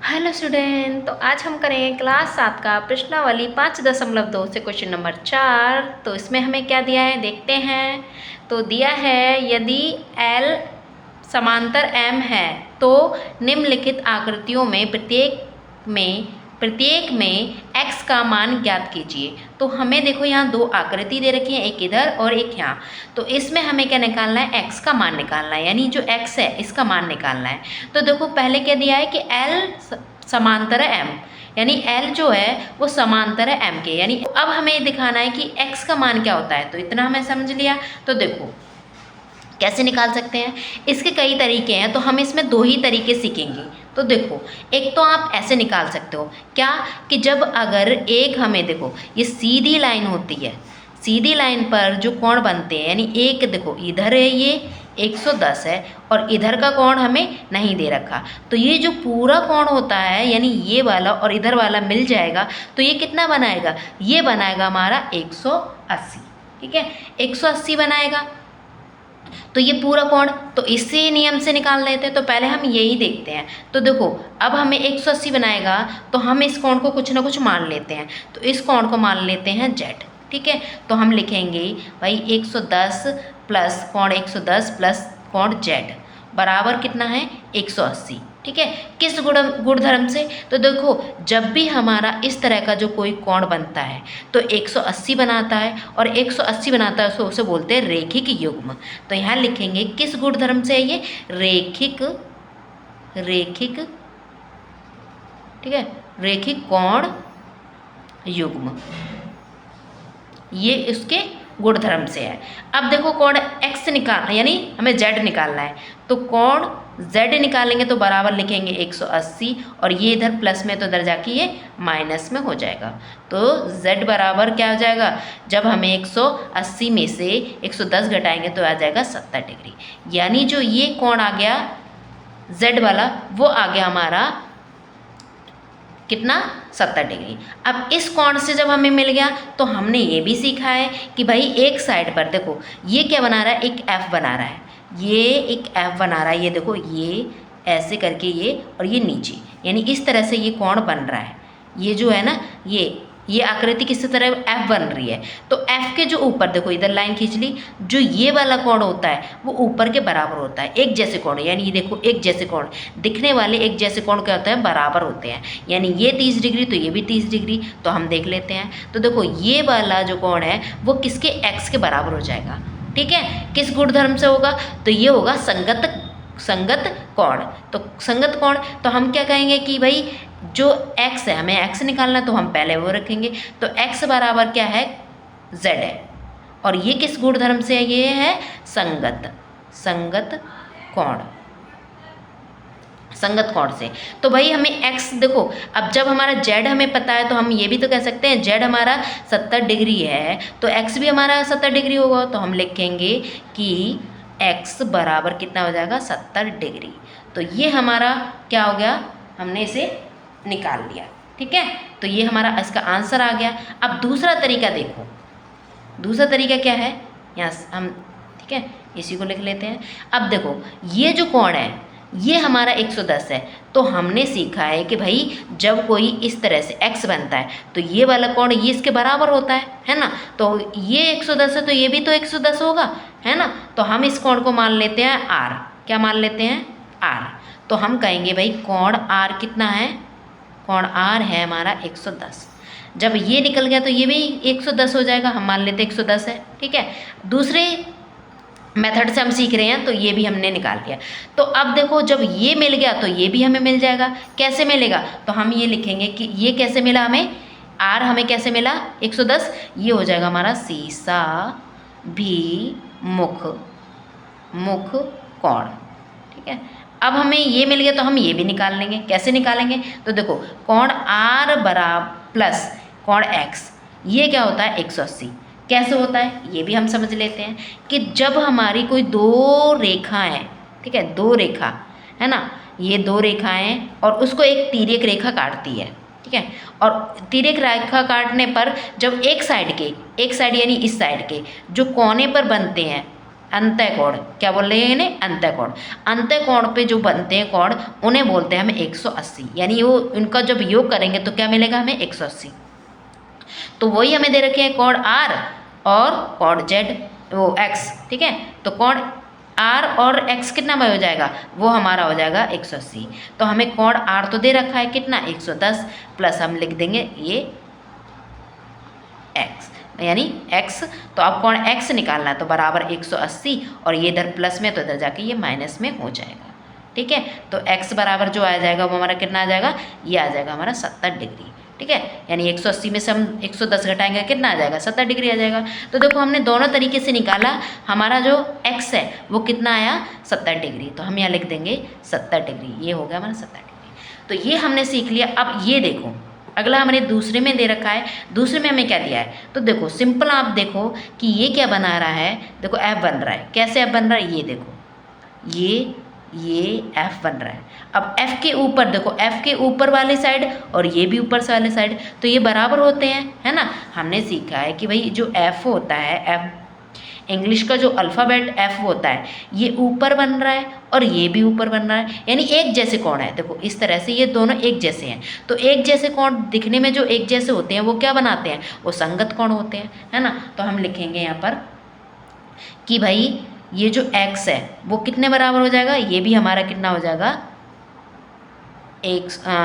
Hello student, तो आज हम करेंगे क्लास 7 का प्रश्नावली 5.2 से क्वेश्चन नंबर 4। तो इसमें हमें क्या दिया है देखते हैं। तो दिया है यदि L समांतर M है तो निम्नलिखित आकृतियों में प्रत्येक में x का मान ज्ञात कीजिए। तो हमें देखो यहाँ दो आकृति दे रखी है, एक इधर और एक यहाँ। तो इसमें हमें क्या निकालना है, x का मान निकालना है, यानी जो x है इसका मान निकालना है। तो देखो पहले क्या दिया है कि L समांतर है M, यानी L जो है वो समांतर है M के, यानी अब हमें दिखाना है कि x का मान क्या होता है। तो इतना हमें समझ लिया। तो देखो कैसे निकाल सकते हैं, इसके कई तरीके हैं, तो हम इसमें दो ही तरीके सीखेंगे। तो देखो एक तो आप ऐसे निकाल सकते हो क्या कि जब अगर एक हमें देखो ये सीधी लाइन होती है, सीधी लाइन पर जो कोण बनते हैं, यानी एक देखो इधर है ये 110 है और इधर का कोण हमें नहीं दे रखा, तो ये जो पूरा कोण होता है यानी ये वाला और इधर वाला मिल जाएगा, तो ये कितना बनाएगा, ये बनाएगा हमारा 180। ठीक है, 180 बनाएगा। तो ये पूरा कोण तो इसी नियम से निकाल लेते हैं। तो पहले हम यही देखते हैं। तो देखो अब हमें 180 बनाएगा, तो हम इस कोण को कुछ ना कुछ मान लेते हैं। तो इस कोण को मान लेते हैं z। ठीक है, तो हम लिखेंगे भाई 110 प्लस कोण 110 प्लस कोण z बराबर कितना है 180। ठीक है, किस गुणधर्म से, तो देखो जब भी हमारा इस तरह का जो कोई कोण बनता है तो 180 बनाता है, और 180 बनाता है तो उसे बोलते हैं रेखिक युग्म। तो यहाँ लिखेंगे किस गुणधर्म से है ये, रेखिक ठीक है, रेखिक कोण युग्म, ये इसके गुणधर्म से है। अब देखो कोण x निकाल यानी हमें z निकालना है, तो कोण z निकालेंगे तो बराबर लिखेंगे 180, और ये इधर प्लस में तो इधर जाके ये माइनस में हो जाएगा। तो z बराबर क्या हो जाएगा, जब हमें 180 में से 110 घटाएंगे तो आ जाएगा 70 डिग्री, यानी जो ये कोण आ गया z वाला वो आ गया हमारा कितना 70 डिग्री। अब इस कोण से जब हमें मिल गया तो हमने ये भी सीखा है कि भाई एक साइड पर देखो ये क्या बना रहा है, एक F बना रहा है, ये एक F बना रहा है, ये देखो ये ऐसे करके ये और ये नीचे, यानी इस तरह से ये कोण बन रहा है। ये जो है ना ये आकृति किस तरह F बन रही है। तो F के जो ऊपर देखो इधर लाइन खींच ली, जो ये वाला कोण होता है वो ऊपर के बराबर होता है, एक जैसे कोण, यानी ये देखो एक जैसे कोण दिखने वाले एक जैसे कोण क्या होता है, बराबर होते हैं, यानी ये 30 डिग्री तो ये भी 30 डिग्री। तो हम देख लेते हैं। तो देखो ये वाला जो कोण है वो किसके x के बराबर हो जाएगा। ठीक है, किस गुणधर्म से होगा, तो ये होगा संगत कोण। तो संगत कोण तो हम क्या कहेंगे कि भाई जो x है, हमें x निकालना, तो हम पहले वो रखेंगे। तो x बराबर क्या है, z है, और ये किस गुणधर्म से है, ये है संगत कोण से। तो भाई हमें x देखो, अब जब हमारा z हमें पता है तो हम ये भी तो कह सकते हैं z हमारा 70 डिग्री है तो x भी हमारा 70 डिग्री होगा। तो हम लिखेंगे कि x बराबर कितना हो जाएगा 70 डिग्री। तो ये हमारा क्या हो गया, हमने इसे निकाल लिया। ठीक है, तो ये हमारा इसका आंसर आ गया। अब दूसरा तरीका देखो, दूसरा तरीका क्या है, यहाँ हम ठीक है इसी को लिख लेते हैं। अब देखो ये जो कोण है ये हमारा 110 है, तो हमने सीखा है कि भाई जब कोई इस तरह से x बनता है तो ये वाला कोण ये इसके बराबर होता है ना। तो ये 110 है तो ये भी तो 110 होगा, है ना। तो हम इस कोण को मान लेते हैं r, क्या मान लेते हैं r। तो हम कहेंगे भाई कोण r कितना है, कोण r है हमारा 110। जब ये निकल गया तो ये भी 110 हो जाएगा, हम मान लेते 110 है। ठीक है, दूसरे मेथड से हम सीख रहे हैं तो ये भी हमने निकाल लिया। तो अब देखो जब ये मिल गया तो ये भी हमें मिल जाएगा। कैसे मिलेगा, तो हम ये लिखेंगे कि ये कैसे मिला हमें, r हमें कैसे मिला 110, ये हो जाएगा हमारा सीसा भी मुख कोण। ठीक है, अब हमें ये मिल गया तो हम ये भी निकाल लेंगे। कैसे निकालेंगे, तो देखो कोण r बराबर प्लस कोण x, ये क्या होता है 180। कैसे होता है ये भी हम समझ लेते हैं कि जब हमारी कोई दो रेखाएं, ठीक है दो रेखा है ना, ये दो रेखाएं और उसको एक तिर्यक रेखा काटती है। ठीक है, और तिर्यक रेखा काटने पर जब एक साइड यानी इस साइड के जो कोने पर बनते हैं अंतः कोण, क्या बोल रहे हैं इन्हें, अंतः कोण। अंतः कोण पे जो बनते हैं कोण उन्हें बोलते हैं हमें 180, यानी वो उनका जब योग करेंगे तो क्या मिलेगा हमें 180। तो वही हमें दे रखे हैं कोण R और कोण Z, वो X, ठीक है। तो कोण R और X कितना में हो जाएगा, वो हमारा हो जाएगा 180। तो हमें कोण R तो दे रखा है कितना 110, प्लस हम लिख देंगे ये X, यानी X। तो अब कोण X निकालना है तो बराबर 180, और ये इधर प्लस में तो इधर जाके ये माइनस में हो जाएगा, ठीक है। तो X बराबर जो आ जाएगा वो हमारा कितना आ जाएगा, ये आ जाएगा हमारा 70 डिग्री, ठीक है। यानी 180 में से हम 110 घटाएंगे कितना आ जाएगा, 70 डिग्री आ जाएगा। तो देखो हमने दोनों तरीके से निकाला, हमारा जो X है वो कितना आया 70 डिग्री, तो हम यहाँ लिख देंगे 70 डिग्री, ये हो गया हमारा 70 डिग्री। तो ये हमने सीख लिया। अब ये देखो अगला हमने दूसरे में दे रखा है, दूसरे में हमें क्या दिया है, तो देखो सिंपल आप देखो कि ये क्या बना रहा है, देखो F बन रहा है। कैसे F बन रहा है, ये देखो ये F बन रहा है। अब F के ऊपर देखो, F के ऊपर वाले साइड और ये भी ऊपर से वाले साइड, तो ये बराबर होते हैं, है ना। हमने सीखा है कि भाई जो F होता है, F इंग्लिश का जो अल्फ़ाबेट F होता है, ये ऊपर बन रहा है और ये भी ऊपर बन रहा है, यानी एक जैसे कोण है। देखो इस तरह से ये दोनों एक जैसे हैं। तो एक जैसे कोण दिखने में जो एक जैसे होते हैं वो क्या बनाते हैं, वो संगत कोण होते हैं, है ना। तो हम लिखेंगे यहाँ पर कि भाई ये जो X है वो कितने बराबर हो जाएगा, ये भी हमारा कितना हो जाएगा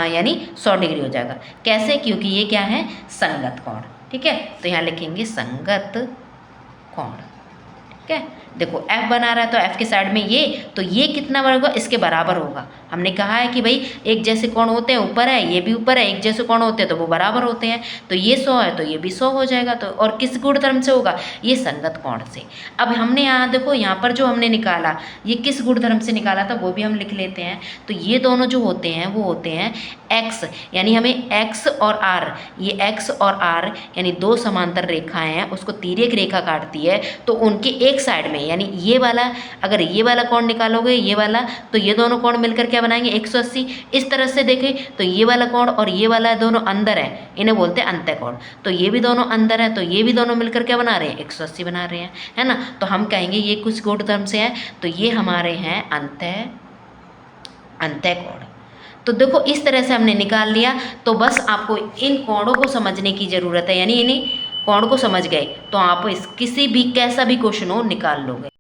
यानी 100 डिग्री हो जाएगा। कैसे, क्योंकि ये क्या है संगत कोण, ठीक है। तो यहाँ लिखेंगे संगत कोण, ठीक है। देखो F बना रहा है तो F के साइड में ये, तो ये कितना होगा, इसके बराबर होगा। हमने कहा है कि भाई एक जैसे कोण होते हैं, ऊपर है ये भी ऊपर है, एक जैसे कोण होते हैं तो वो बराबर होते हैं। तो ये 100 है तो ये भी 100 हो जाएगा। तो और किस गुणधर्म से होगा, ये संगत कोण से। अब हमने यहाँ देखो यहाँ पर जो हमने निकाला ये किस गुणधर्म से निकाला था वो भी हम लिख लेते हैं। तो ये दोनों जो होते हैं वो होते हैं X, यानी हमें X और R, ये X और R यानी दो समांतर रेखाएं हैं, उसको तिर्यक रेखा काटती है। तो उनके एक साइड में, यानी ये वाला, अगर ये वाला कोण निकालोगे ये वाला, तो ये दोनों कोण मिलकर क्या बनाएंगे 180। इस तरह से देखें तो ये वाला कोण और ये वाला दोनों अंदर है, इन्हें बोलते हैं अंतः कोण। तो ये भी दोनों अंदर है, तो ये भी दोनों मिलकर क्या बना रहे हैं 180 बना रहे हैं, है ना। तो हम कहेंगे ये कुछ गुणधर्म से है, तो ये हमारे हैं अंतः कोण। तो देखो इस तरह से हमने निकाल लिया। तो बस आपको इन कोणों को समझने की ज़रूरत है, यानी इन्हीं कोण को समझ गए तो आप इस किसी भी कैसा भी क्वेश्चन हो निकाल लोगे।